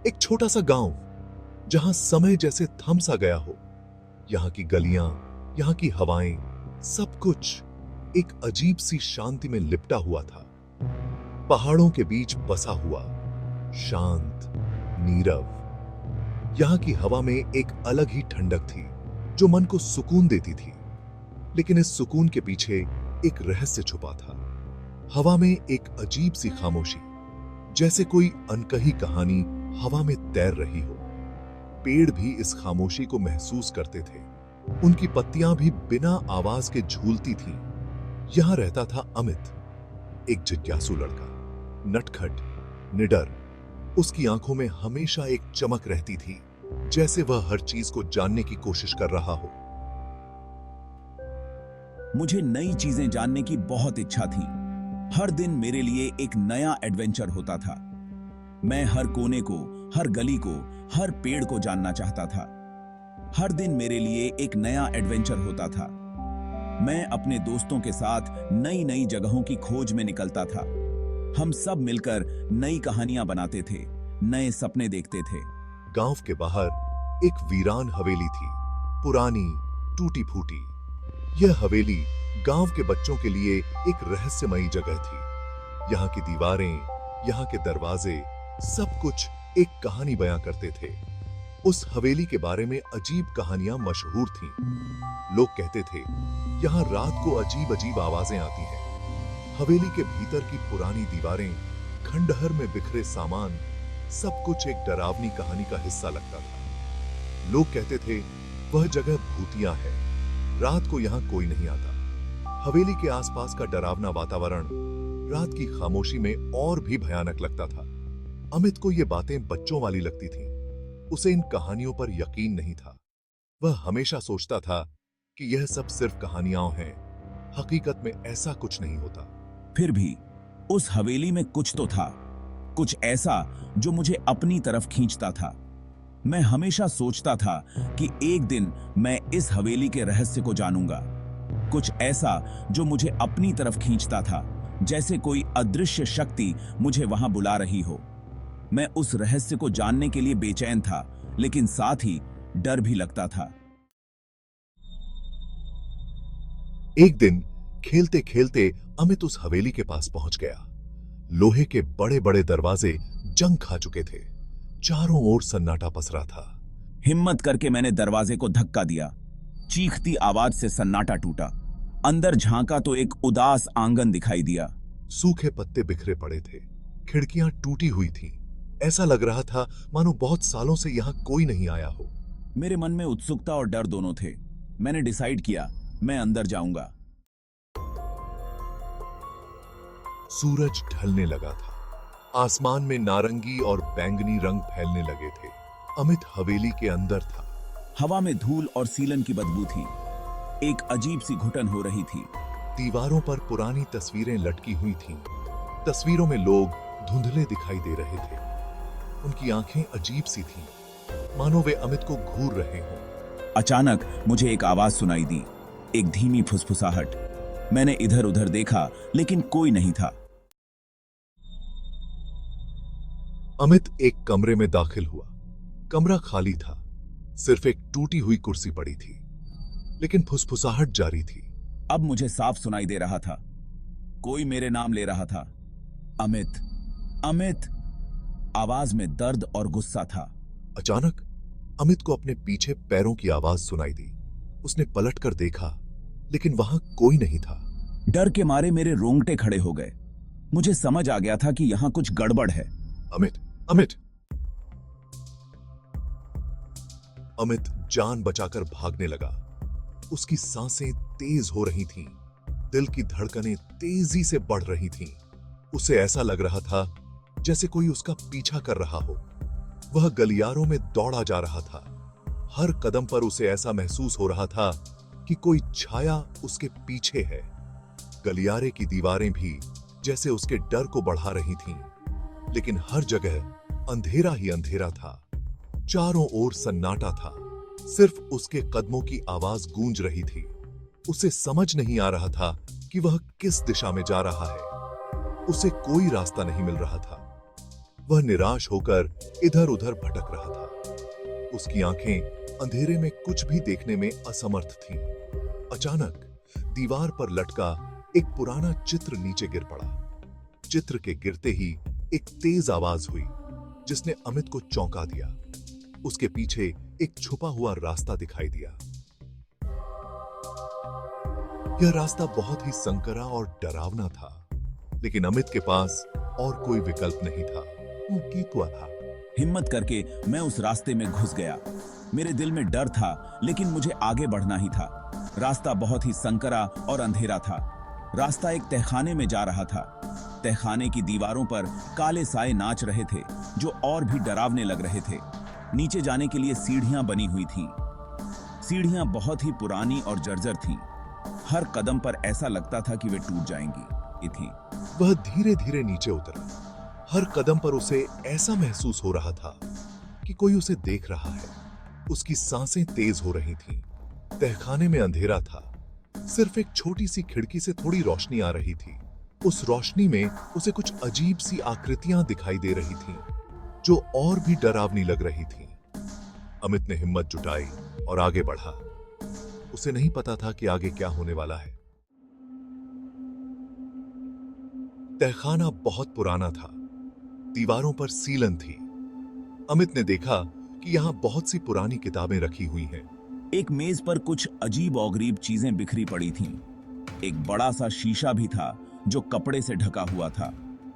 एक छोटा सा गांव जहां समय जैसे थम सा गया हो। यहां की गलियां, यहां की हवाएं, सब कुछ एक अजीब सी शांति में लिपटा हुआ था। पहाड़ों के बीच बसा हुआ, शांत, नीरव। यहां की हवा में एक अलग ही ठंडक थी जो मन को सुकून देती थी। लेकिन इस सुकून के पीछे एक रहस्य छुपा था। हवा में एक अजीब सी खामोशी, जैसे कोई अनकही कहानी हवा में तैर रही हो। पेड़ भी इस खामोशी को महसूस करते थे। उनकी पत्तियां भी बिना आवाज के झूलती थीं। यहां रहता था अमित, एक जिज्ञासु लड़का, नटखट, निडर। उसकी आंखों में हमेशा एक चमक रहती थी, जैसे वह हर चीज को जानने की कोशिश कर रहा हो। मुझे नई चीजें जानने की बहुत इच्छा थी। हर दिन मेरे लिए एक नया एडवेंचर होता था। मैं हर कोने को, हर गली को, हर पेड़ को जानना चाहता था। हर दिन मेरे लिए एक नया एडवेंचर होता था। मैं अपने दोस्तों के साथ नई नई जगहों की खोज में निकलता था। हम सब मिलकर नई कहानियां बनाते थे, नए सपने देखते थे। गांव के बाहर एक वीरान हवेली थी, पुरानी, टूटी फूटी। यह हवेली गांव के बच्चों के लिए एक रहस्यमयी जगह थी। यहाँ की दीवारें, यहाँ के दरवाजे, सब कुछ एक कहानी बयां करते थे। उस हवेली के बारे में अजीब कहानियां मशहूर थीं। लोग कहते थे, यहाँ रात को अजीब अजीब आवाजें आती हैं। हवेली के भीतर की पुरानी दीवारें, खंडहर में बिखरे सामान, सब कुछ एक डरावनी कहानी का हिस्सा लगता था। लोग कहते थे, वह जगह भूतिया है, रात को यहाँ कोई नहीं आता। हवेली के आसपास का डरावना वातावरण रात की खामोशी में और भी भयानक लगता था। अमित को ये बातें बच्चों वाली लगती थीं। उसे इन कहानियों पर यकीन नहीं था। वह हमेशा सोचता था कि यह सब सिर्फ कहानियां हैं, हकीकत में ऐसा कुछ नहीं होता। फिर भी उस हवेली में कुछ तो था, कुछ ऐसा जो मुझे अपनी तरफ खींचता था। मैं हमेशा सोचता था कि एक दिन मैं इस हवेली के रहस्य को जानूंगा। कुछ ऐसा जो मुझे अपनी तरफ खींचता था, जैसे कोई अदृश्य शक्ति मुझे वहां बुला रही हो। मैं उस रहस्य को जानने के लिए बेचैन था, लेकिन साथ ही डर भी लगता था। एक दिन खेलते खेलते अमित उस हवेली के पास पहुंच गया। लोहे के बड़े बड़े दरवाजे जंग खा चुके थे। चारों ओर सन्नाटा पसरा था। हिम्मत करके मैंने दरवाजे को धक्का दिया। चीखती आवाज से सन्नाटा टूटा। अंदर झांका तो एक उदास आंगन दिखाई दिया। सूखे पत्ते बिखरे पड़े थे, खिड़कियां टूटी हुई थीं। ऐसा लग रहा था मानो बहुत सालों से यहां कोई नहीं आया हो। मेरे मन में उत्सुकता और डर दोनों थे। मैंने डिसाइड किया, मैं अंदर जाऊंगा। सूरज ढलने लगा था। आसमान में नारंगी और बैंगनी रंग फैलने लगे थे। अमित हवेली के अंदर था। हवा में धूल और सीलन की बदबू थी। एक अजीब सी घुटन हो रही थी। दीवारों पर पुरानी तस्वीरें लटकी हुई थीं। तस्वीरों में लोग धुंधले दिखाई दे रहे थे। उनकी आंखें अजीब सी थीं, मानो वे अमित को घूर रहे हों। अचानक मुझे एक आवाज सुनाई दी, एक धीमी फुसफुसाहट। मैंने इधर उधर देखा, लेकिन कोई नहीं था। अमित एक कमरे में दाखिल हुआ। कमरा खाली था, सिर्फ एक टूटी हुई कुर्सी पड़ी थी, लेकिन फुसफुसाहट जारी थी। अब मुझे साफ सुनाई दे रहा था। कोई मेरे नाम ले रहा था, अमित, अमित। आवाज में दर्द और गुस्सा था। अचानक अमित को अपने पीछे पैरों की आवाज सुनाई दी। उसने पलटकर देखा, लेकिन वहां कोई नहीं था। डर के मारे मेरे रोंगटे खड़े हो गए। मुझे समझ आ गया था कि यहां कुछ गड़बड़ है। अमित, अमित। अमित जान बचाकर भागने लगा। उसकी सांसें तेज हो रही थीं, दिल की धड़कनें तेजी से बढ़ रही थीं। उसे ऐसा लग रहा था जैसे कोई उसका पीछा कर रहा हो। वह गलियारों में दौड़ा जा रहा था। हर कदम पर उसे ऐसा महसूस हो रहा था कि कोई छाया उसके पीछे है। गलियारे की दीवारें भी जैसे उसके डर को बढ़ा रही थीं, लेकिन हर जगह अंधेरा ही अंधेरा था। चारों ओर सन्नाटा था, सिर्फ उसके कदमों की आवाज गूंज रही थी। उसे समझ नहीं आ रहा था कि वह किस दिशा में जा रहा है। उसे कोई रास्ता नहीं मिल रहा था। वह निराश होकर इधर उधर भटक रहा था। उसकी आंखें अंधेरे में कुछ भी देखने में असमर्थ थीं। अचानक दीवार पर लटका एक पुराना चित्र नीचे गिर पड़ा। चित्र के गिरते ही एक तेज आवाज हुई जिसने अमित को चौंका दिया। उसके पीछे एक छुपा हुआ रास्ता दिखाई दिया। यह रास्ता बहुत ही संकरा और डरावना था, लेकिन अमित के पास और कोई विकल्प नहीं था। वो कीतुआ था। हिम्मत करके मैं उस रास्ते में घुस गया। मेरे दिल में डर था, लेकिन मुझे आगे बढ़ना ही था। रास्ता बहुत ही संकरा और अंधेरा था। रास्ता एक तहखाने में जा रहा था। तहखाने की दीवारों पर काले साए नाच रहे थे, जो और भी डरावने लग रहे थे। नीचे जाने के लिए सीढ़ियां बनी हुई थीं। सीढ़ियां बहुत ही पुरानी और जर्जर थीं। हर कदम पर ऐसा लगता था कि वे टूट जाएंगी। वह धीरे धीरे नीचे उतरा। हर कदम पर उसे ऐसा महसूस हो रहा था कि कोई उसे देख रहा है। उसकी सांसें तेज हो रही थीं। तहखाने में अंधेरा था। सिर्फ एक छोटी सी खिड़की से थोड़ी रोशनी आ रही थी। उस रोशनी में उसे कुछ अजीब सी आकृतियां दिखाई दे रही थीं, जो और भी डरावनी लग रही थीं। अमित ने हिम्मत जुटाई और आगे बढ़ा। उसे नहीं पता था कि आगे क्या होने वाला है। तहखाना बहुत पुराना था। दीवारों पर सीलन थी। अमित ने देखा कि यहां बहुत सी पुरानी किताबें रखी हुई हैं। एक मेज पर कुछ अजीब और गरीब चीजें बिखरी पड़ी थीं। एक बड़ा सा शीशा भी था जो कपड़े से ढका हुआ था।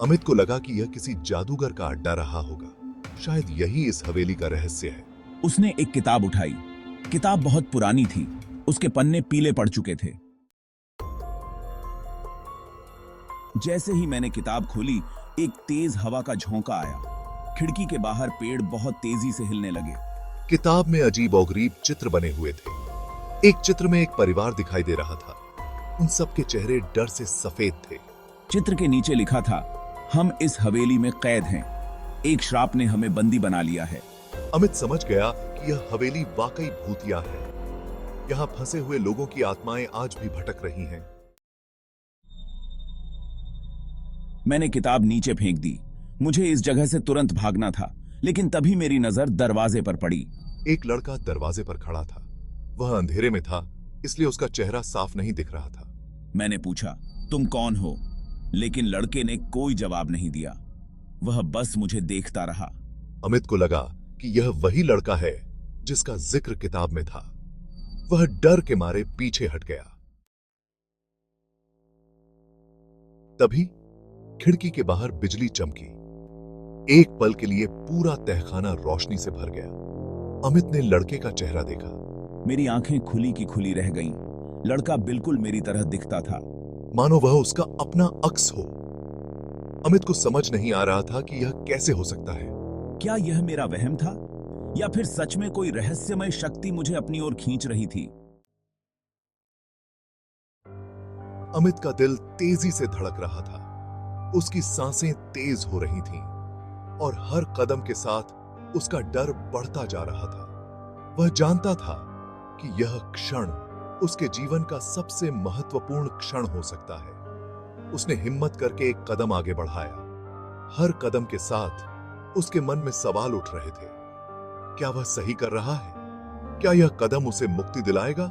अमित को लगा कि यह किसी जादूगर का अड्डा रहा होगा। शायद यही इस हवेली का रहस्य है। उसने एक किताब उठाई। किताब बहुत पुरानी थी। उसके पन्ने पीले पड़ चुके थे। जैसे ही मैंने किताब खोली, एक तेज हवा का झोंका आया। खिड़की के बाहर पेड़ बहुत तेजी से हिलने लगे। किताब में अजीब और गरीब चित्र बने हुए थे। एक चित्र में एक परिवार दिखाई दे रहा था। उन सबके चेहरे डर से सफेद थे। चित्र के नीचे लिखा था, हम इस हवेली में कैद हैं। एक श्राप ने हमें बंदी बना लिया है। अमित समझ गया कि यह हवेली वाकई भूतिया है। यहां फंसे हुए लोगों की आत्माएं आज भी भटक रही हैं। मैंने किताब नीचे फेंक दी। मुझे इस जगह से तुरंत भागना था, लेकिन तभी मेरी नजर दरवाजे पर पड़ी। एक लड़का दरवाजे पर खड़ा था। वह अंधेरे में था, इसलिए उसका चेहरा साफ नहीं दिख रहा था। मैंने पूछा, तुम कौन हो? लेकिन लड़के ने कोई जवाब नहीं दिया। वह बस मुझे देखता रहा। अमित को लगा कि यह वही लड़का है जिसका जिक्र किताब में था। वह डर के मारे पीछे हट गया। तभी खिड़की के बाहर बिजली चमकी। एक पल के लिए पूरा तहखाना रोशनी से भर गया। अमित ने लड़के का चेहरा देखा। मेरी आंखें खुली की खुली रह गईं। लड़का बिल्कुल मेरी तरह दिखता था, मानो वह उसका अपना अक्स हो। अमित को समझ नहीं आ रहा था कि यह कैसे हो सकता है। क्या यह मेरा वहम था, या फिर सच में कोई रहस्यमय शक्ति मुझे अपनी ओर खींच रही थी? अमित का दिल तेजी से धड़क रहा था। उसकी सांसें तेज हो रही थीं और हर कदम के साथ उसका डर बढ़ता जा रहा था। वह जानता था कि यह क्षण उसके जीवन का सबसे महत्वपूर्ण क्षण हो सकता है। उसने हिम्मत करके एक कदम आगे बढ़ाया। हर कदम के साथ उसके मन में सवाल उठ रहे थे। क्या वह सही कर रहा है? क्या यह कदम उसे मुक्ति दिलाएगा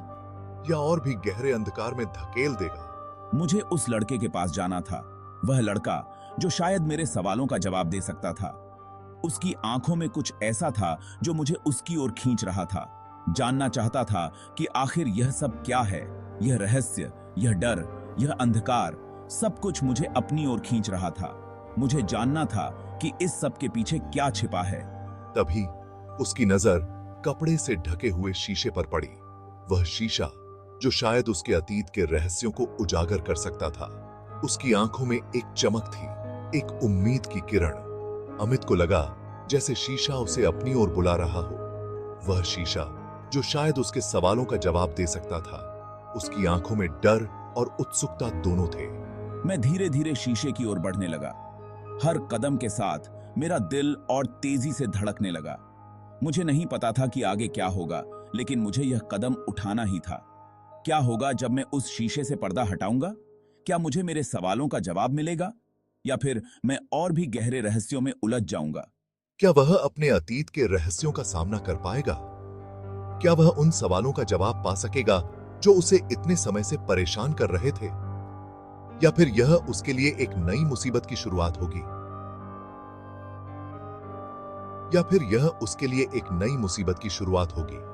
या और भी गहरे अंधकार में धकेल देगा? मुझे उस लड़के के पास जाना था। वह लड़का जो शायद मेरे सवालों का जवाब दे सकता था। उसकी आंखों में कुछ ऐसा था जो मुझे उसकी ओर खींच रहा था। जानना चाहता था कि आखिर यह सब क्या है। यह रहस्य, यह डर, यह अंधकार, सब कुछ मुझे अपनी ओर खींच रहा था। मुझे जानना था कि इस सब के पीछे क्या छिपा है। तभी उसकी नजर कपड़े से ढके हुए शीशे पर पड़ी। वह शीशा जो शायद उसके अतीत के रहस्यों को उजागर कर सकता था। उसकी आंखों में एक चमक थी, एक उम्मीद की किरण। अमित को लगा जैसे शीशा उसे अपनी ओर बुला रहा हो। वह शीशा जो शायद उसके सवालों का जवाब दे सकता था। उसकी आंखों में डर और उत्सुकता दोनों थे। मैं धीरे धीरे शीशे की ओर बढ़ने लगा। हर कदम के साथ मेरा दिल और तेजी से धड़कने लगा। मुझे नहीं पता था कि आगे क्या होगा, लेकिन मुझे यह कदम उठाना ही था। क्या होगा जब मैं उस शीशे से पर्दा हटाऊंगा? क्या मुझे मेरे सवालों का जवाब मिलेगा? या फिर मैं और भी गहरे रहस्यों में उलझ जाऊंगा? क्या वह अपने अतीत के रहस्यों का सामना कर पाएगा? क्या वह उन सवालों का जवाब पा सकेगा जो उसे इतने समय से परेशान कर रहे थे? या फिर यह उसके लिए एक नई मुसीबत की शुरुआत होगी? या फिर यह उसके लिए एक नई मुसीबत की शुरुआत होगी?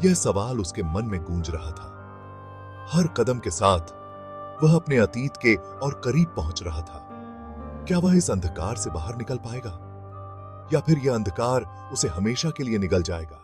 यह सवाल उसके मन में गूंज रहा था। हर कदम के साथ वह अपने अतीत के और करीब पहुंच रहा था। क्या वह इस अंधकार से बाहर निकल पाएगा? या फिर यह अंधकार उसे हमेशा के लिए निगल जाएगा?